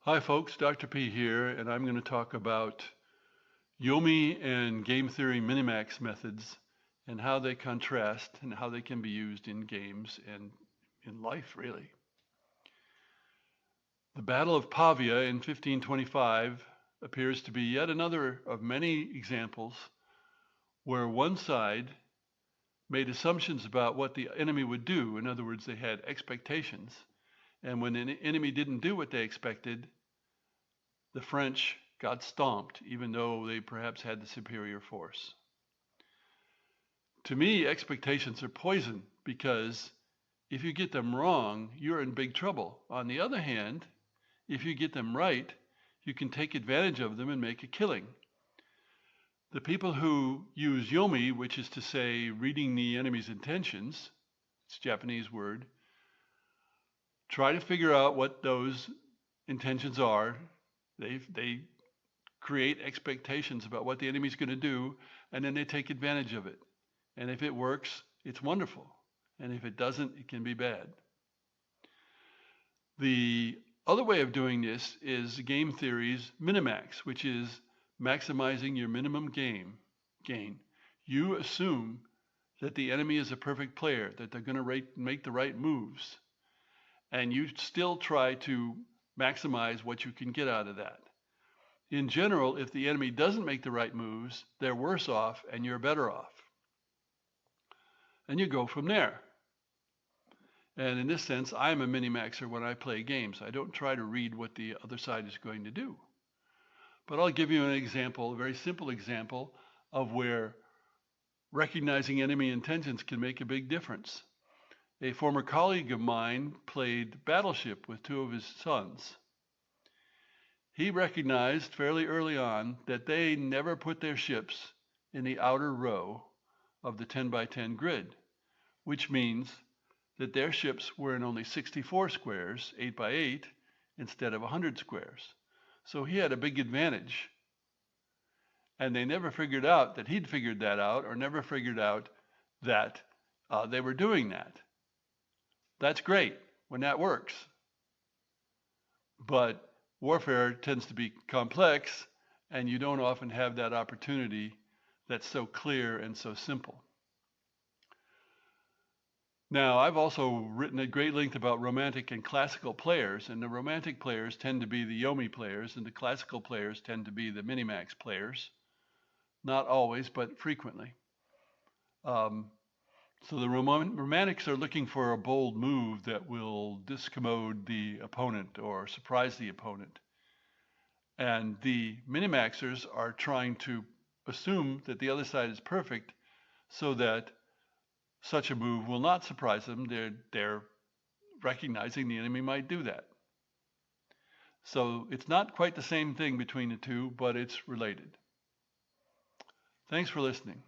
Hi folks, Dr. P here, and I'm going to talk about yomi and game theory minimax methods and how they contrast and how they can be used in games and in life, really. The Battle of Pavia in 1525 appears to be yet another of many examples where one side made assumptions about what the enemy would do. In other words, they had expectations. And when an enemy didn't do what they expected, the French got stomped, even though they perhaps had the superior force. To me, expectations are poison because if you get them wrong, you're in big trouble. On the other hand, if you get them right, you can take advantage of them and make a killing. The people who use yomi, which is to say reading the enemy's intentions, it's a Japanese word, try to figure out what those intentions are. They create expectations about what the enemy's going to do, and then they take advantage of it. And if it works, it's wonderful. And if it doesn't, it can be bad. The other way of doing this is game theory's minimax, which is maximizing your minimum gain. You assume that the enemy is a perfect player, that they're going to make the right moves, and you still try to maximize what you can get out of that. In general, if the enemy doesn't make the right moves, they're worse off and you're better off. And you go from there. And in this sense, I'm a mini-maxer when I play games. I don't try to read what the other side is going to do. But I'll give you an example, a very simple example of where recognizing enemy intentions can make a big difference. A former colleague of mine played Battleship with two of his sons. He recognized fairly early on that they never put their ships in the outer row of the 10 by 10 grid, which means that their ships were in only 64 squares, 8 by 8, instead of 100 squares. So he had a big advantage. And they never figured out that he'd figured that out, or never figured out that they were doing that. That's great when that works. But warfare tends to be complex, and you don't often have that opportunity that's so clear and so simple. Now, I've also written at great length about romantic and classical players, and the romantic players tend to be the yomi players, and the classical players tend to be the minimax players. Not always, but frequently. So the romantics are looking for a bold move that will discommode the opponent or surprise the opponent. And the minimaxers are trying to assume that the other side is perfect so that such a move will not surprise them. They're recognizing the enemy might do that. So it's not quite the same thing between the two, but it's related. Thanks for listening.